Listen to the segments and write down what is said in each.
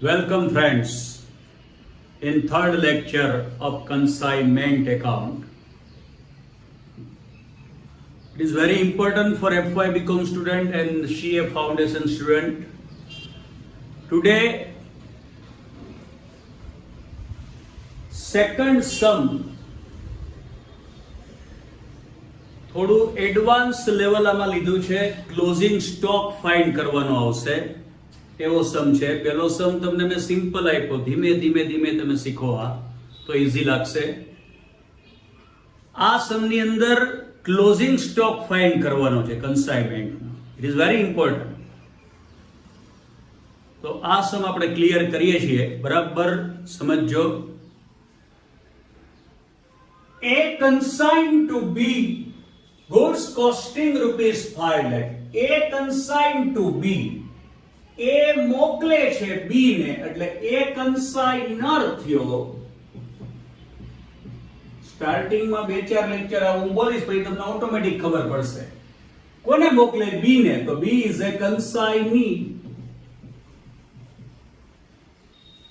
Welcome friends in third lecture of consignment account. It is very important for FY BCom student and CA Foundation student. Today second sum થોડું advance level આમાં લીધું છે. Closing stock find કરવાનો આવશે એવો સમ છે. પહેલો સમ તમને મેં સિમ્પલ આપ્યો, ધીમે ધીમે ધીમે તમે શીખો આ તો ઈઝી લાગશે. આ સમની અંદર ક્લોઝિંગ સ્ટોક ફાઇન્ડ કરવાનો છે consignment. It is very important. તો આ સમ આપણે ક્લિયર કરીએ છીએ, બરાબર સમજો. A consigned to B goods costing ₹5 lakh. A consigned to B, A મોકલે છે B ને, એટલે A consignor થયો. સ્ટાર્ટિંગમાં 2-4 લેક્ચર હું બોલીશ પછી તમને ઓટોમેટિક ખબર પડશે. કોને મોકલે? B ને, તો B is a consignee.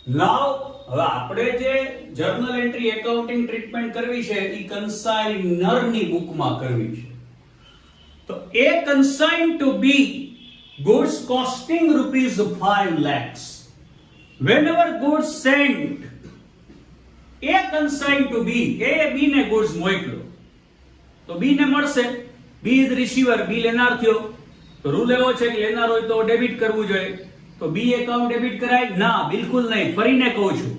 નાઉ હવે આપણે જે જર્નલ એન્ટ્રી એકાઉન્ટિંગ ટ્રીટમેન્ટ કરવી છે એ કન્સાઇનર ની બુકમાં કરવી છે. તો A consigned to B goods costing ₹5 lakhs. Whenever goods sent, A consigned to B, A B ને goods મોકલો તો B ને મળશે. B is receiver, B લેનાર થયો. તો રૂલ એવો છે કે લેનાર હોય તો ડેબિટ કરવું જોઈએ. તો B એકાઉન્ટ ડેબિટ કરાય? ના, બિલકુલ નહીં. ફરીને કહું છું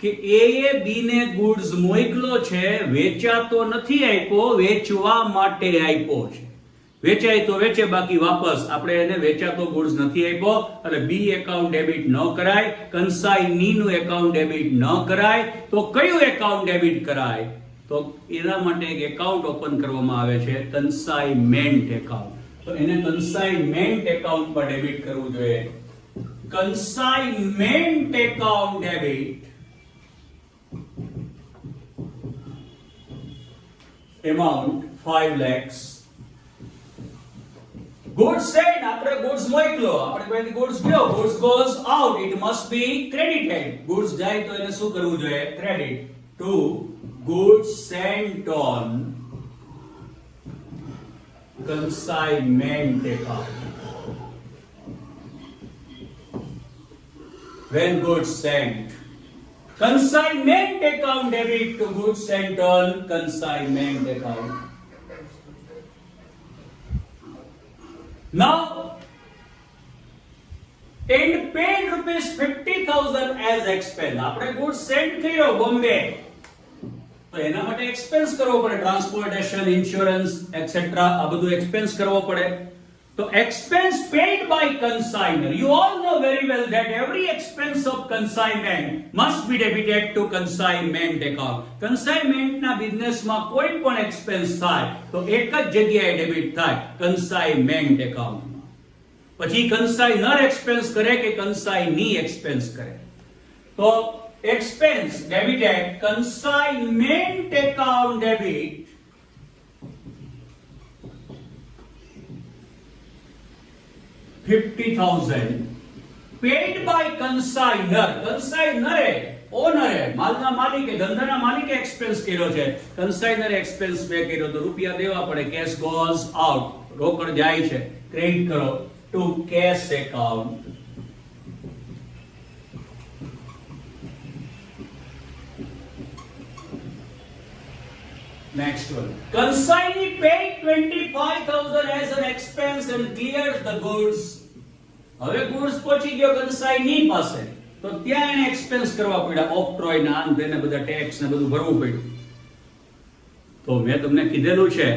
કે A એ B ને ગુડ્સ મોકલો છે, વેચાતો નથી આપ્યો, વેચવા માટે આપ્યો છે. વેચાય તો વેચે, બાકી વાપસ. આપણે એને વેચાતો ગુડ્સ નથી આપ્યો એટલે B એકાઉન્ટ ડેબિટ ન કરાય. કન્સાઇની નું એકાઉન્ટ ડેબિટ ન કરાય. તો કયું એકાઉન્ટ ડેબિટ કરાય? તો એના માટે એક એકાઉન્ટ ઓપન કરવામાં આવે છે, કન્સાઇનમેન્ટ એકાઉન્ટ. તો એને કન્સાઇનમેન્ટ એકાઉન્ટમાં ડેબિટ કરવું જોઈએ. Consignment account debit amount 5 lakhs. Goods sent, આપણે goods મોકલો, આપણે કોઈથી goods ગયો, goods goes out, it must be credited. Goods જાય તો એને શું કરવું જોઈએ? Credit to goods sent on consignment account. When goods sent, consignment account debit to goods sent on consignment account. Now, and paid ₹50,000 as expense. આપણે goods sent કર્યો બોમ્બે, તો એના માટે એક્સપેન્સ કરવો પડે. ટ્રાન્સપોર્ટેશન, ઇન્સ્યોરન્સ એટસેટ્રા આ બધું એક્સપેન્સ કરવો પડે. So expense paid by consignor. You all know very well that every expense of consignment must be debited to consignment account. Consignment ના બિઝનેસ માં કોઈ પણ એક્સપેન્સ થાય તો એક જ જગ્યાએ ડેબિટ થાય, consignment account માં. પછી consignor એક્સપેન્સ કરે કે consignee એક્સપેન્સ કરે. તો expense debited consignment account debit $50,000 paid by consignor. consignor ઓનરે, માલના માલિકે, ધંધાના માલિકે એક્સપેન્સ કર્યો છે, કન્સાઇનરે એક્સપેન્સ પે કર્યો તો રૂપિયા દેવા પડે. કેશ ગોઝ આઉટ, રોકડ જાય છે, ક્રેડિટ કરો to cash account. Next one. Consignee paid 25,000 as an expense and cleared the goods. હવે goods પહોંચી ગયો consignee પાસે, તો ત્યાં એને એક્સપેન્સ કરવા પડ્યા, ઓક્ટ્રોય ના તેને બધા ટેક્સ ને બધું ભરવું પડ્યું. તો મેં તમને કીધેલું છે,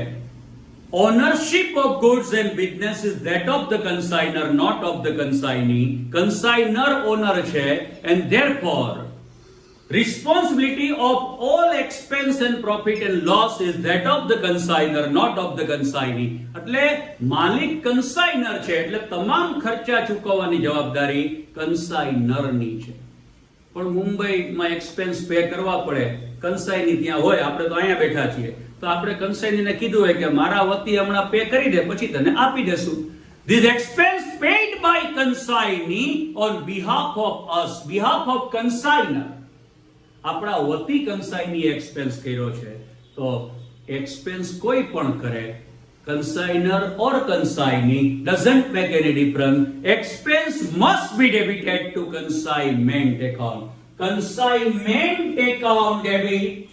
ownership of goods and business is that of the consignor, not of the consignee. Consignor owner છે and therefore responsibility of all expense and profit and loss is that of the consignor, not of the consignee. એટલે માલિક કન્સાઇનર છે એટલે તમામ ખર્ચા ચૂકવવાની જવાબદારી કન્સાઇનરની છે. પણ મુંબઈમાં એક્સપેન્સ પે કરવા પડે, કન્સાઇની ત્યાં હોય, આપણે તો અહીંયા બેઠા છીએ, તો આપણે કન્સાઇનીને કીધું હોય કે મારા વતી હમણાં પે કરી દે, પછી તને આપી દેશું. This expense paid by consignee on behalf of us, behalf of consignor. આપણા વતી consignee expense કર્યો છે. તો expense કોઈ પણ કરે, consignor or consignee doesn't make any difference. Expense must be debited to consignment account. Consignment account debit.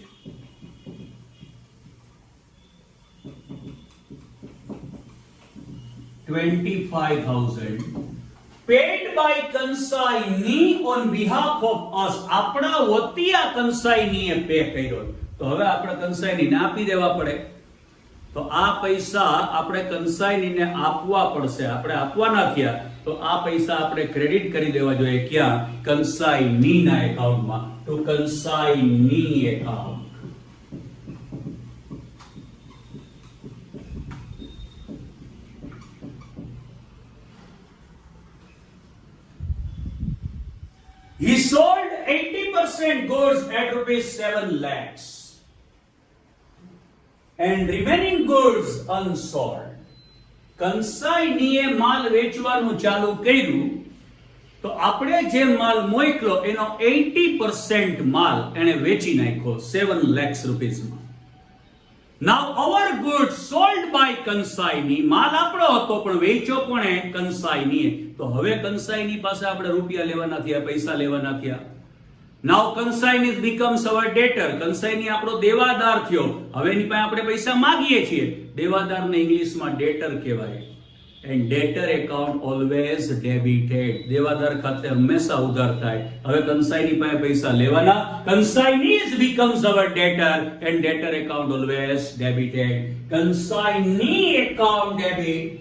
$25,000 paid by consignee on behalf of us. આપણા વતી આ consigneeએ પે કર્યો. તો હવે આપણે consignee ને આપી દેવા પડે. તો આ પૈસા આપણે consigneeને આપવા પડશે. આપણે આપવાના થયા તો આ પૈસા આપણે ક્રેડિટ કરી દેવા જોઈએ. ક્યાં? consignee ના એકાઉન્ટમાં. તો consignee account. He sold 80% goods at rupees 7 lakhs and remaining goods unsold. Consigneeએ માલ વેચવાનું ચાલુ કર્યું તો આપણે જે માલ મોકલો એનો 80% માલ એને વેચી નાખ્યો 7 lakhs રૂપિયામાં. Now our goods sold by consignee, માલ આપણો હતો પણ વેચ્યો કોણે? consignee. તો હવે consignee પાસે આપણે રૂપિયા લેવાના થયા, પૈસા લેવાના થયા. Now consignee becomes our debtor. consignee આપણો દેવાદાર થયો. હવે એની પાસે આપણે પૈસા માંગીએ છીએ. દેવાદારને ઇંગ્લિશમાં debtor કહેવાય. And debtor account always debited. દેવાદાર ખાતે હંમેશા ઉધાર થાય. હવે consignee પાસે પૈસા લેવાના. consignee becomes our debtor and debtor account always debited. Consignee account debit.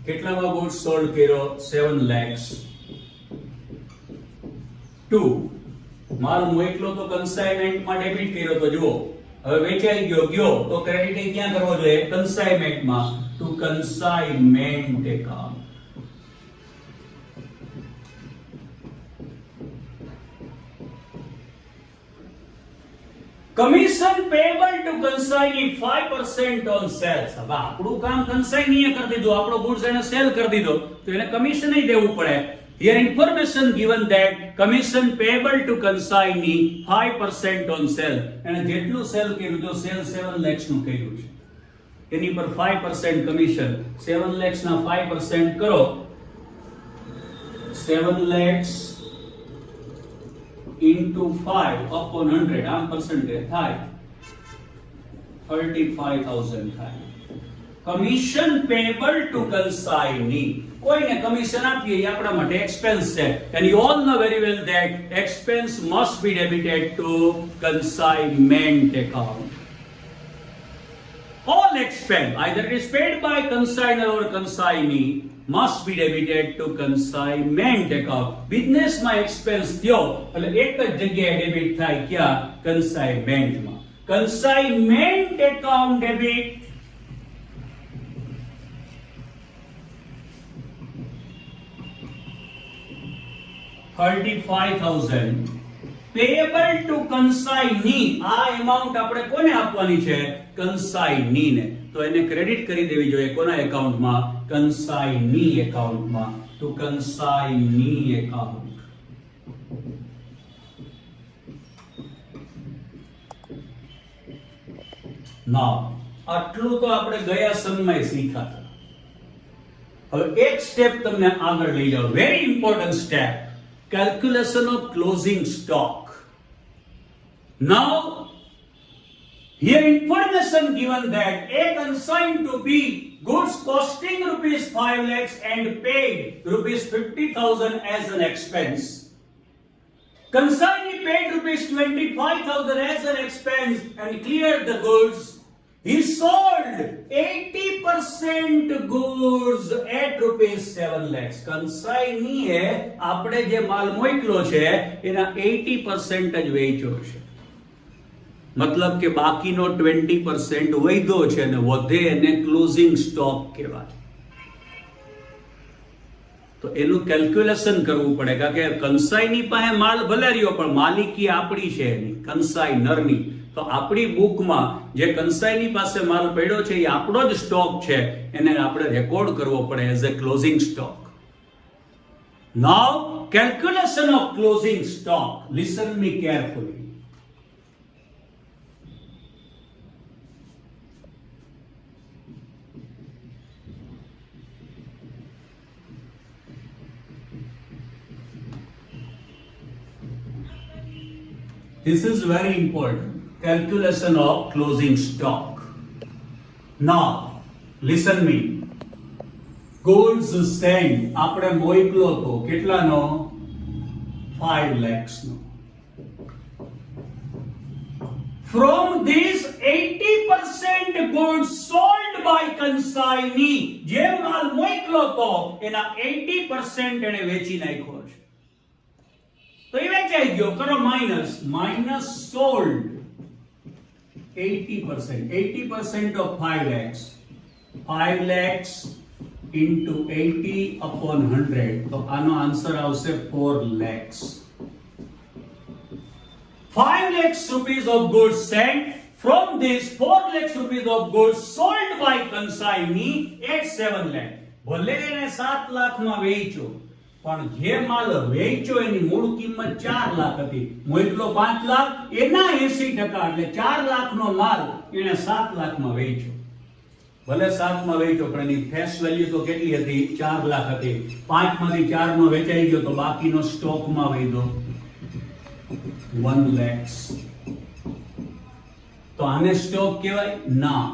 કેટલામાં goods sold કર્યો? 7 lakhs. 2 માલ મોકલો તો consignment માં ડેબિટ કર્યો તો જુઓ હવે વેચાઈ ગયો તો ક્રેડિટ ક્યાં કરવો જોઈએ? consignment માં. to consignment account. Commission payable to consignee 5% on sales. હવે આપણું કામ consigneeએ કરી દીધું, આપણો goods એને સેલ કરી દીધો તો એને કમિશન જ દેવું પડે. Here information given that commission payable to consignee 5% on sale. એને જેટલું સેલ કર્યું તો સેલ 7 lakhs નું કર્યું છે. એની પર 5% કમિશન. 7 lakhs ના 5% કરો. 7 lakhs into 5 upon 100 આમ percentage થાય 35,000 થાય. Commission payable to consignee. કોઈને કમિશન આપીએ એ આપણા માટે એક્સપેન્સ છે. and you all know very well that expense must be debited to consignment account. All expense, either it is paid by consignor or consignee, must be debited to consignment account. business માં expense થયો એટલે એક જ જગ્યાએ debit થાય. ક્યાં? consignment માં. consignment account debit. $35,000 payable to consignee. આ એમાઉન્ટ આપણે કોને આપવાની છે? consignee ને. તો એને ક્રેડિટ કરી દેવી જોઈએ કોના એકાઉન્ટમાં? consignee એકાઉન્ટમાં. to consignee account. now આટલું તો આપણે ગયા સમયમાં શીખ્યા હતા. હવે એક સ્ટેપ તમને આગળ લઈ જાઓ. Very important step. calculation of closing stock. Now here information given that A consigned to B goods costing rupees 5 lakhs and paid rupees 50,000 as an expense. Consignee paid rupees 25,000 as an expense and cleared the goods. He sold 80% goods at rupees 7 lakhs. consignee આપણે જે માલ મોકલો છે એના 80% જ વેચ્યો છે. મતલબ કે બાકીનો 20% વધ્યો છે અને વધે એને ક્લોઝિંગ સ્ટોક કહેવાય. તો એનું કેલ્ક્યુલેશન કરવું પડે કારણ કે consignee પાસે માલ ભલે રહ્યો પણ માલિકી આપણી છે એની, consigner ની. તો તો આપણી બુકમાં જે કંસાઈની પાસે માલ પડ્યો છે એ આપણો જ સ્ટોક છે, એને આપણે રેકોર્ડ કરવો પડે as a closing stock. Now calculation of closing stock. Listen me carefully. This is very important. Calculation of closing stock. Now, listen me. Goods sent આપણે મોકલો તો કેટલાનો? 5 lakhs no. From this 80% goods sold by consignee, જે માલ મોકલો તો એના 80% એને વેચી નાખ્યો છે. તો એ વેચાઈ ગયો, કરો minus sold 80% of 5 lakhs. 5 lakhs into 80 upon 100, તો આનો આન્સર આવશે 4 lakhs. 5 lakhs rupees of goods sent. From this 4 lakhs rupees of goods sold by consignee at 7 lakh. ભલે એને 7 લાખમાં વેચ્યો, પણ જે માલ વેચ્યો એની મૂળ કિંમત 4 લાખ હતી, મોકલો 5 લાખ, એના 80% એટલે 4 લાખનો માલ એને 7 લાખમાં વેચ્યો. ભલે 7 માં વેચ્યો, પણ એની ફેસ વેલ્યુ તો કેટલી હતી? 4 લાખ હતી. 5 માંથી 4 નો વેચાઈ ગયો, તો બાકીનો સ્ટોકમાં વૈધો 1 lakhs. તો આને સ્ટોક કહેવાય? ના.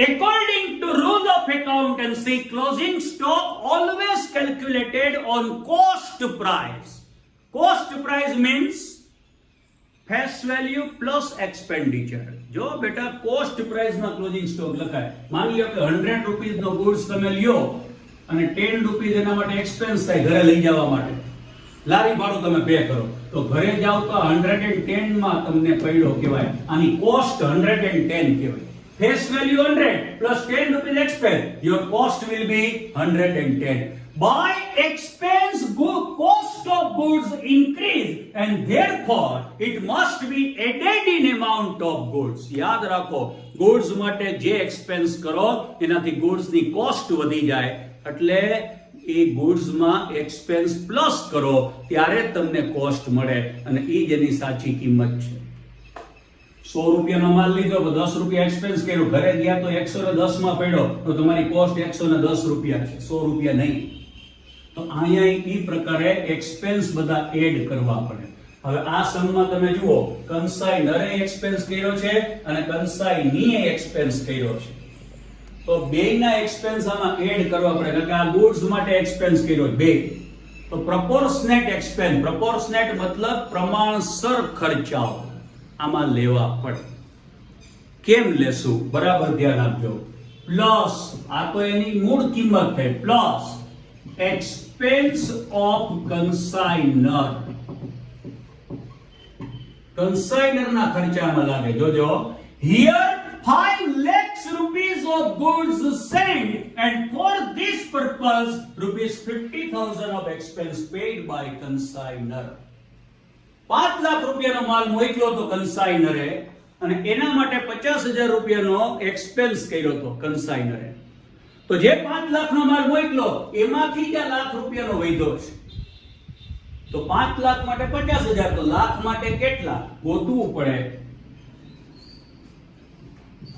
According to rule of accountancy, closing stock always calculated on cost price. Cost price means face value plus expenditure. જો બેટા cost price માં closing stock લખાય. માની લો કે 100 રૂપિયા નો goods તમે લ્યો અને 10 રૂપિયા એના માટે એક્સપેન્સ થાય ઘરે લઈ જવા માટે. લારી ભાડું તમે પે કરો, તો ઘરે જાવ તો 110 માં તમને પડ્યો કહેવાય. આની કોસ્ટ 110 કહેવાય. Face value 100 plus 10 rupees expense. Your cost will be 110. By expense, cost of goods increase, and therefore it must be added in amount of goods. યાદ રાખો, goods માટે જે એક્સપેન્સ કરો એનાથી goods ની કોસ્ટ વધી જાય, એટલે એ goods માં એક્સપેન્સ પ્લસ કરો ત્યારે તમને કોસ્ટ મળે, અને એ જ એની સાચી કિંમત છે. 100 રૂપિયાનો માલ લીધો, 10 રૂપિયા એક્સપેન્સ કર્યો, ઘરે ગયા તો 110 માં પડ્યો, તો તમારી કોસ્ટ 110 રૂપિયા છે, 100 રૂપિયા નહીં. તો અહીંયા એ પ્રકારે એક્સપેન્સ બધા એડ કરવા પડે. હવે આ સમમાં તમે જુઓ, કન્સાઇનરે એક્સપેન્સ કર્યો છે અને કન્સાઇનીએ એક્સપેન્સ કર્યો છે, તો બેયના એક્સપેન્સ આમાં એડ કરવા પડે, કારણ કે આ ગુડ્સ માટે એક્સપેન્સ કર્યો બે. તો પ્રોપોર્શનેટ એક્સપેન્સ, પ્રોપોર્શનેટ મતલબ પ્રમાણસર ખર્ચાઓ આમાં લેવા પડે. કેમ લેશું? બરાબર ધ્યાન આપજો. પ્લસ આ તો એની મૂળ કિંમત થઈ, પ્લસ એક્સપેન્સ ઓફ કન્સાઇનર. કન્સાઇનરના ખર્ચામાં લાગે. જોજો, here 5 lakhs rupees of goods sent, and for this purpose rupees 50,000 of expense paid by consignor. 5 lakh રૂપિયાનો માલ મોકલ્યો તો કન્સાઇનરે, અને એના માટે 50,000 રૂપિયાનો એક્સપેન્સ કર્યો તો કન્સાઇનરે. તો જે 5 લાખનો માલ મોકલ્યો એમાંથી જ લાખ રૂપિયાનો વૈધો છે. તો 5 લાખ માટે 50,000, તો લાખ માટે કેટલા ગોતવું પડે?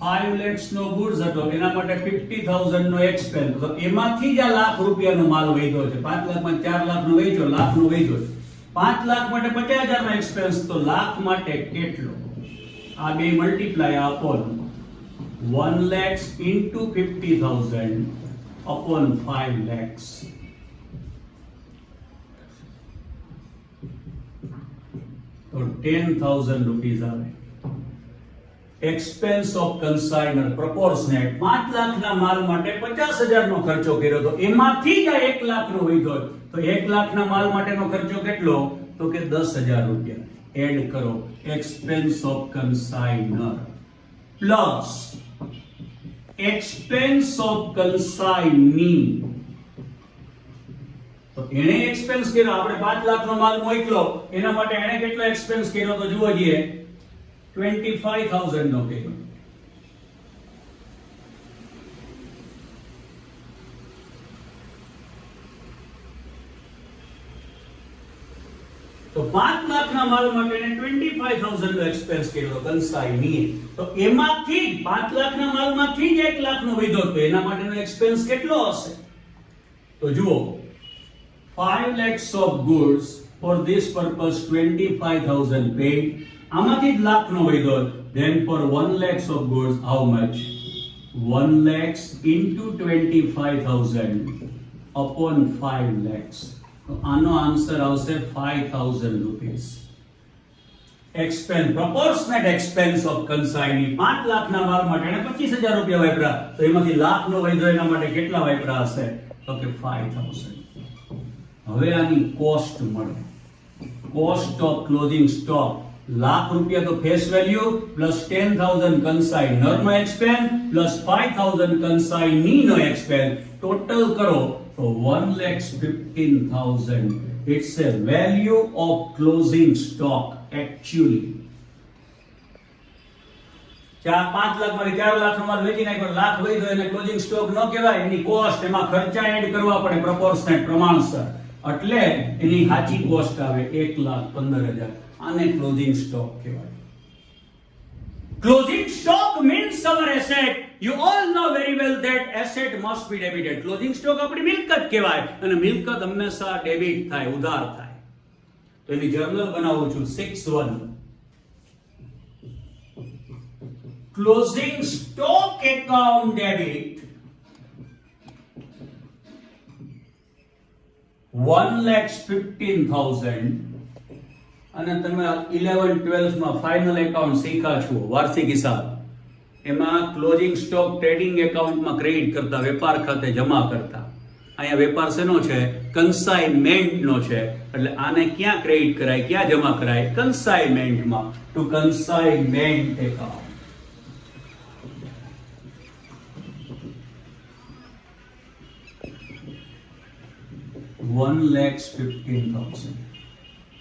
5 lakhs નો ગુડ્સ હતો, એના માટે 50,000 નો એક્સપેન્સ, તો એમાંથી જ લાખ રૂપિયાનો માલ વૈધો છે. 5 લાખમાં 4 લાખનો વેચ્યો, લાખનો વૈધો છે. 5 લાખ માટે 50,000 નો એક્સપેન્સ, તો લાખ માટે કેટલો? આ બે multiply upon 1 lakhs into 50,000 upon 5 lakhs. તો 10,000 રૂપીસ આવે. Expense of કન્સાઇનર પ્રોપોર્શનેટ. 5 લાખના માલ માટે 50,000 નો ખર્ચો કર્યો તો એમાંથી જ 1 લાખનો વૈધો, તો 1 લાખના માલ માટેનો ખર્ચો કેટલો? તો કે 10,000 રૂપિયા. એડ કરો expense of consignor plus expense of consignee. તો એને એક્સપેન્સ કર્યો, આપણે 5 લાખનો માલ મોકલ્યો, એના માટે એને કેટલો એક્સપેન્સ કર્યો તો જુઓ જઈએ, 25,000 નો કર્યો. તો 5 લાખના માલ માટે 25,000 નો એક્સપેન્સ કર્યો કંસાઈની. તો એમાંથી 5 લાખના માલમાંથી જ 1 લાખનો વધ્યો, તો એના માટેનો એક્સપેન્સ કેટલો હશે? તો જુઓ, 5 lakhs of goods for this purpose 25,000 paid. આમાંથી જ લાખનો વધ્યો. Then for 1 lakhs of goods how much? 1 lakhs into 25,000 upon 5 lakhs. તો આનો આન્સર આવશે 5,000 rupees. Expense, proportionate expense of consignee. 5 લાખના માલ માટે એને 25,000 રૂપિયા વાપરા, તો એમાંથી લાખનો વધ્યો એના માટે કેટલા વાપરા હશે? તો કે 5,000. હવે આની કોસ્ટ મળે. Cost of closing stock lakh રૂપિયા તો ફેસ વેલ્યુ પ્લસ 10,000 કન્સાઈનર નો એક્સપેન્સ પ્લસ 5,000 કન્સાઈની નો એક્સપેન્સ, ટોટલ કરો તો 1,15,000. It's a value of closing stock actually. 5 lakh માંથી 4 લાખ નો માલ વેચી નાખ્યો, લાખ વધ્યો, એને ક્લોઝિંગ સ્ટોક ન કહેવાય. એની કોસ્ટ, એમાં ખર્ચા એડ કરવા પડે પ્રોપોર્શનેટ પ્રમાણસર, એટલે એની સાચી કોસ્ટ આવે 1,15,000. આને ક્લોઝિંગ સ્ટોક કહેવાય. Closing stock means our asset. You all know very well that asset must be debited. Closing stock આપણી મિલકત કહેવાય, અને મિલકત હંમેશા ડેબિટ થાય, ઉધાર થાય. તો એની જર્નલ બનાવું છું 6.1. Closing stock account debit 1,15,000. અને તમે 11-12 માં ફાઇનલ એકાઉન્ટ શીખ્યા છો, વાર્ષિક હિસાબ. એમાં ક્લોઝિંગ સ્ટોક ટ્રેડિંગ એકાઉન્ટમાં ક્રેડિટ કરતા, વેપાર ખાતે જમા કરતા. અહીંયા વેપાર શેનો છે? કન્સાઇનમેન્ટ નો છે. એટલે આને ક્યાં ક્રેડિટ કરાય, ક્યાં જમા કરાય? કન્સાઇનમેન્ટમાં. To consignment account. $1,15,000.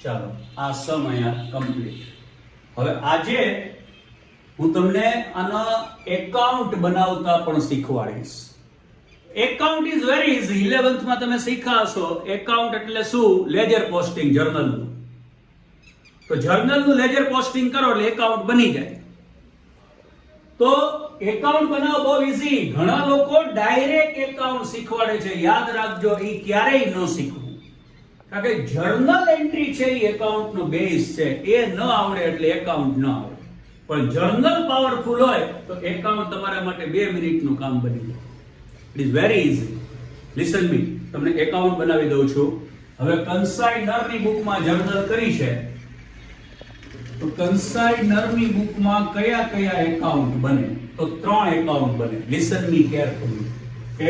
ચાલો, આ સમ અહીંયા કમ્પ્લીટ. હવે આજે હું તમને આના એકાઉન્ટ બનાવતા પણ શીખવાડીશ. Account is very easy. 11th માં તમે શીખ્યા હશો એકાઉન્ટ એટલે શું? લેજર પોસ્ટિંગ, જર્નલનું. તો જર્નલનું લેજર પોસ્ટિંગ કરો એટલે એકાઉન્ટ બની જાય. તો એકાઉન્ટ બનાવવો બહુ ઇઝી. ઘણા લોકો ડાયરેક્ટ એકાઉન્ટ શીખવાડે છે. યાદ રાખજો, એ ક્યારેય ન શીખવું. કારણ કે જર્નલ એન્ટ્રી છે એ એકાઉન્ટનો બેઝ છે. એ ન આવડે એટલે એકાઉન્ટ ન આવડે. પણ જર્નલ પાવરફુલ હોય તો એકાઉન્ટ તમારા માટે 2 મિનિટનું કામ બની જાય. It is very easy. Listen me, તમને એકાઉન્ટ બનાવી દઉં છું. હવે કન્સાઇનરની બુકમાં જર્નલ કરી છે, તો કન્સાઇનરની બુકમાં કયા કયા એકાઉન્ટ બને? તો 3 એકાઉન્ટ બને. લિસન મી કેરફુલી.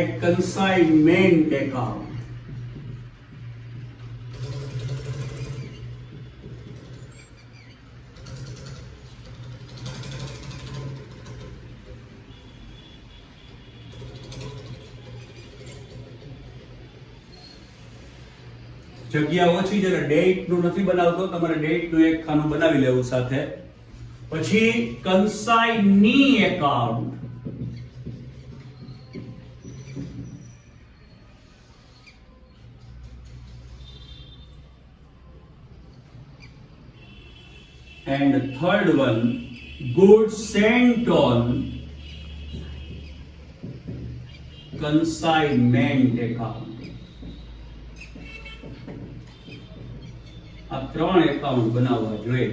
એક કન્સાઇનમેન્ટ એકાઉન્ટ, જગ્યા ઓછી છે, ડેટ નું નથી બનાવતો, તમારે ડેટ નું એક ખાનું બનાવી લેવું સાથે. પછી કન્સાઇની account, and third one goods sent on consignment account. આ 3 એકાઉન્ટ બનાવવા જોઈએ.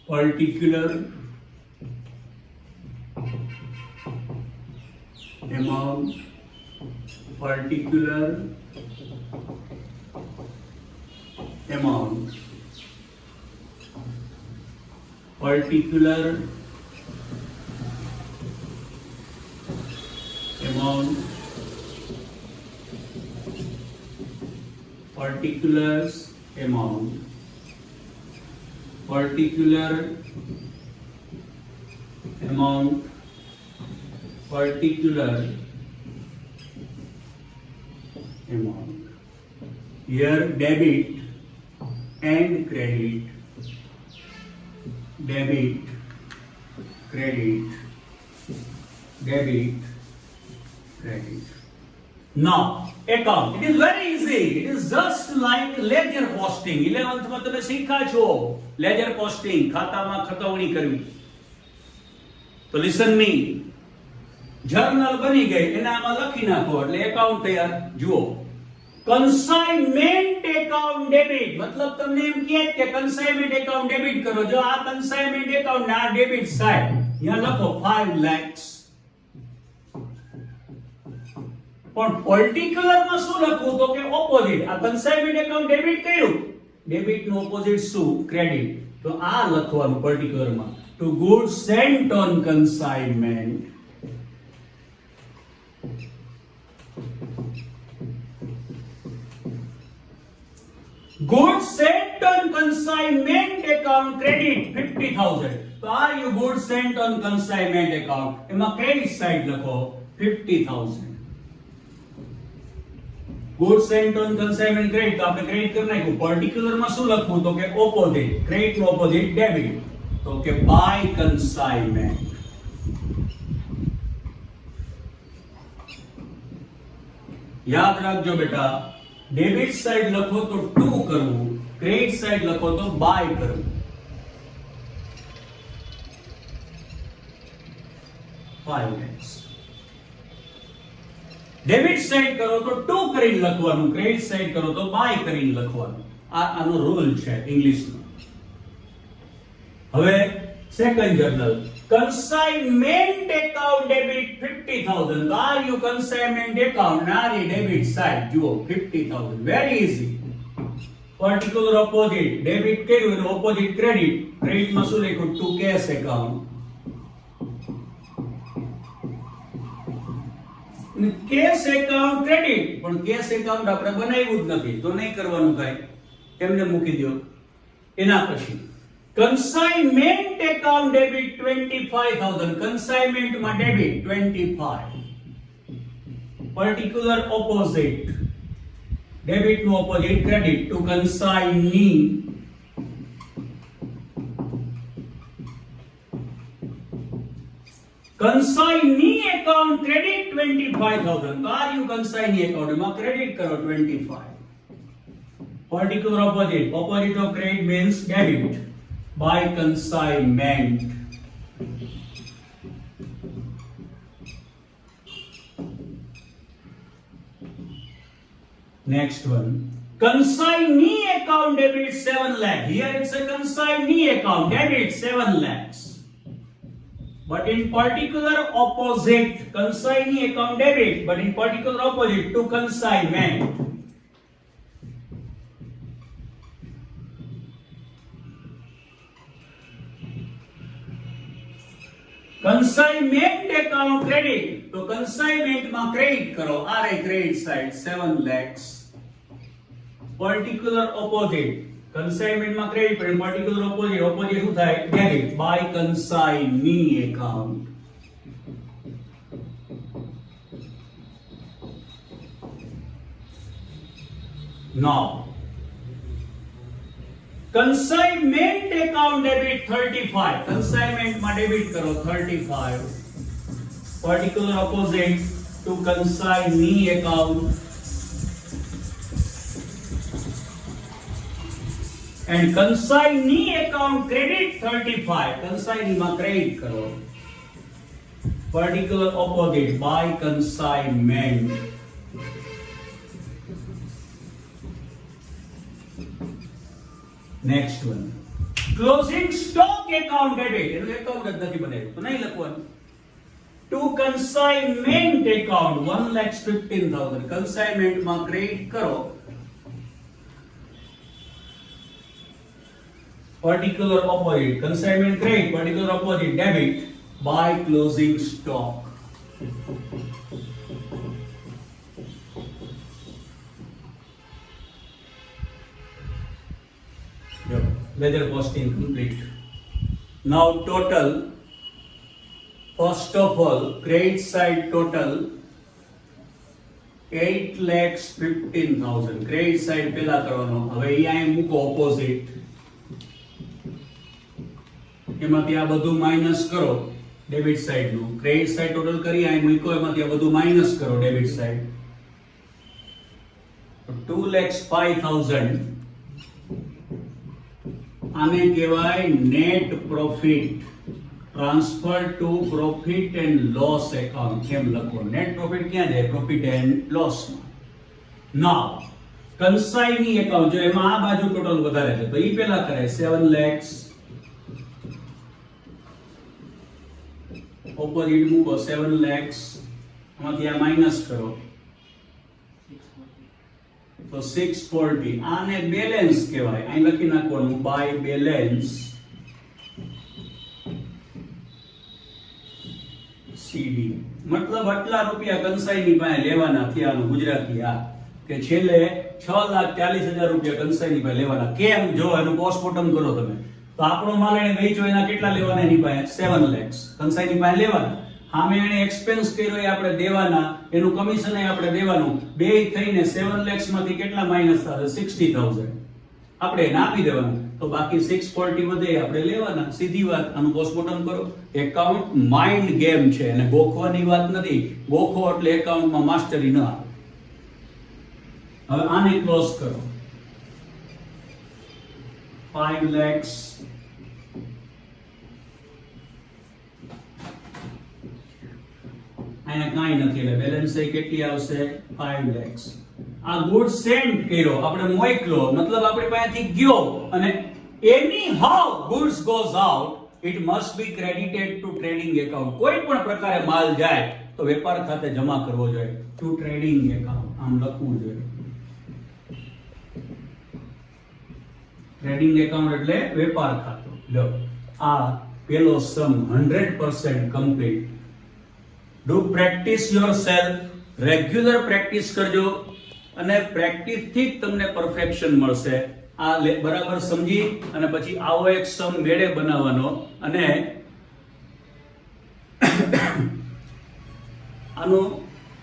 particular amount, particular amount particular amount, particular amount, particular amount, particular amount. Here debit and credit, debit, credit, debit, credit. Now account, it is very easy. It is just like ledger posting. 11th માં તમે શીખા છો ledger posting, ખાતામાં ખતવણી કરવી. તો listen me, journal બની ગઈ, એને આમાં લખી નાખો એટલે એકાઉન્ટ તૈયાર. જુઓ, કન્સાઇનમેન્ટ એકાઉન્ટ ડેબિટ, મતલબ તમને એમ કહે કે કન્સાઇનમેન્ટ એકાઉન્ટ ડેબિટ કરો. જો આ કન્સાઇનમેન્ટ એકાઉન્ટ ના ડેબિટ સાઈડ અહીંયા લખો 5 lakhs. પણ પર્ટિક્યુલર માં શું લખવું? તો કે ઓપોઝિટ. આ કન્સાઇનમેન્ટ એકાઉન્ટ ડેબિટ કર્યું, ડેબિટ નું ઓપોઝિટ શું? ક્રેડિટ. તો આ લખવાનું પર્ટિક્યુલર માં, to goods sent on consignment, goods sent on consignment account credit 50,000. So are you goods sent on consignment account? એમાં credit side લખો 50,000. goods sent on consignment credit, તો આપણે ક્રેડિટ કરી નાખ્યું. પર્ટિક્યુલર માં શું લખવું? તો કે ઓપોઝિટ, ક્રેડિટ નો ઓપોઝિટ ડેબિટ. તો કે બાય કન્સાઇનમેન્ટ. યાદ રાખજો બેટા, ડેબિટ સાઈડ લખો તો ટુ કરવું, ક્રેડિટ સાઈડ લખો તો બાય કરવું. ડેબિટ સાઈડ કરો તો ટુ કરીને લખવાનું, ક્રેડિટ સાઈડ કરો તો બાય કરીને લખવાનું. આ આનો રૂલ છે ઇંગ્લિશનો. હવે second journal, consignment account debit 50,000. Are you consignment account? Nari debit side. જુઓ 50,000. Very easy. Particular opposite. Debit કર્યું, opposite credit. Credit માં શું લખ્યું? To cash account. Cash account credit, પણ કેશ એકાઉન્ટ આપણે બનાવ્યું જ નથી, તો નહીં કરવાનું કાઈ, એમને મૂકી દો. એના પછી consignment account debit 25,000. consignment માં debit 25. particular opposite, debit નું opposite credit, to consignee, consignee account credit 25,000. તો are you consignee account? એમાં credit કરો 25. particular opposite, opposite of credit means debit, by consignment. Next one, consignee account debit 7 lakh. Here it's a consignee account debit 7 lakhs. But in particular opposite, consignee account debit, but in particular opposite to consignment. consignment account credit, તો consignment માં credit કરો, આરે credit side 7 lakhs. particular opposite, consignment માં credit, પણ particular opposite, opposite શું થાય? Debit, by consignee account. now consignment account debit 35. consignment માં debit કરો 35. particular opposite to consignee account, and consignee account credit 35. consignee માં credit કરો, particular opposite by consignment. Next one, closing stock account debit. એનું account જ નથી બનાવ્યું, તો નહીં લખવાનું. to consignment account 1,15,000. consignment માં ક્રેડિટ કરો, particular opposite, consignment credit, particular opposite debit by closing stock. Ledger posting complete. Now total, first of all, credit side total 8,15,000. credit side પેલા કરવાનો. હવે અહીંયા મૂકો opposite. એમાંથી આ બધું માઈનસ કરો ડેબિટ સાઈડ નું. ક્રેડિટ સાઈડ ટોટલ કરી અહીં મૂકો, એમાંથી આ બધું માઈનસ કરો ડેબિટ સાઈડ. 2,05,000 આને કહેવાય net profit. Transfer two profit and loss account. કેમ લખો? નેટ પ્રોફિટ ક્યાં જાય? પ્રોફિટ એન્ડ લોસ માં. નાઉ કન્સાઇની એકાઉન્ટ, જો એમાં આ બાજુ ટોટલ વધારે છે તો ઈ પેલા કરાય. 7 lakhs ઓપોઝિટ મૂકો. 7 lakhs આમાંથી આ માઈનસ કરો તો 640. આને બેલેન્સ કહેવાય. અહીં લખી નાખવાનું બાય બેલેન્સ સીડી. મતલબ આટલા રૂપિયા કંસાઈની પાસે લેવાના થયાનું ગુજરાતી આ કે છેલ્લે 6,40,000 રૂપિયા કંસાઈની પાસે લેવાના. કેમ? જો એનું પોસ્ટમોર્ટમ કરો તમે તો આપણો માલ એને વેચો એના કેટલા લેવાના? એની પાસે 7 lakhs કંસાઈની પાસે લેવાના. સામે એને એક્સપેન્સ કર્યો એ આપણે દેવાના, એનું કમિશન આપણે દેવાનું. બે થઈને 7 lakhs માંથી કેટલા માઈનસ થશે? 60,000 આપણે એને આપી દેવાનું. તો બાકી 640 વધે આપણે લેવાના. સીધી વાત. આનું પોસ્ટમોર્ટમ કરો. એકાઉન્ટ માઇન્ડ ગેમ છે અને ગોખવાની વાત નથી. ગોખો એટલે એકાઉન્ટમાં માસ્ટરી ન આવે. હવે આને ક્લોઝ કરો. 5 lakhs અહીંયા કાંઈ નથી એટલે બેલેન્સ કેટલી આવશે? 5 lakhs. આ ગુડ સેન્ડ કર્યો, આપણે મોકલો, મતલબ આપણી પાસેથી ગયો અને એની how goods goes out it must be credited to trading account. કોઈ પણ પ્રકારે માલ જાય તો વેપાર ખાતે જમા કરવો જોઈએ. ટુ ટ્રેડિંગ એકાઉન્ટ આમ લખવું જોઈએ. ટ્રેડિંગ એકાઉન્ટ એટલે વેપાર ખાતું. લો આ પેલો સમ 100% complete. Do practice yourself. Regular practice કરજો અને પ્રેક્ટિસ થી જ તમને પરફેક્શન મળશે. આ બરાબર સમજી અને પછી આવો એક સમ મેળે બનાવવાનો અને આનું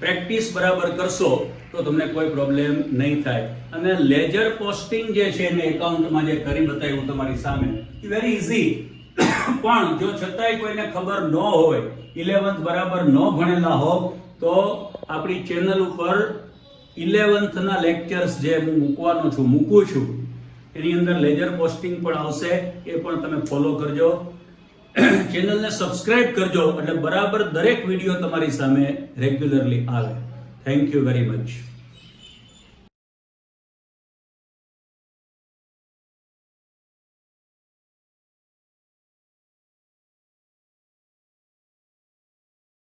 પ્રેક્ટિસ બરાબર કરશો તો તમને કોઈ પ્રોબ્લેમ નહીં થાય. અને લેજર પોસ્ટિંગ જે છે એને એકાઉન્ટમાં જે કરી બતાવ્યું તમારી સામે એ વેરી ઇઝી. પણ જો છતાંય કોઈને ખબર ન હોય, 11th બરાબર ન ભણેલા હો તો આપણી ચેનલ ઉપર 11th ના લેક્ચર્સ જે હું મૂકું છું એની અંદર લેજર પોસ્ટિંગ પણ આવશે. એ પણ તમે ફોલો કરજો. ચેનલને સબસ્ક્રાઇબ કરજો એટલે બરાબર દરેક વિડીયો તમારી સામે રેગ્યુલરલી આવે. Thank you very much.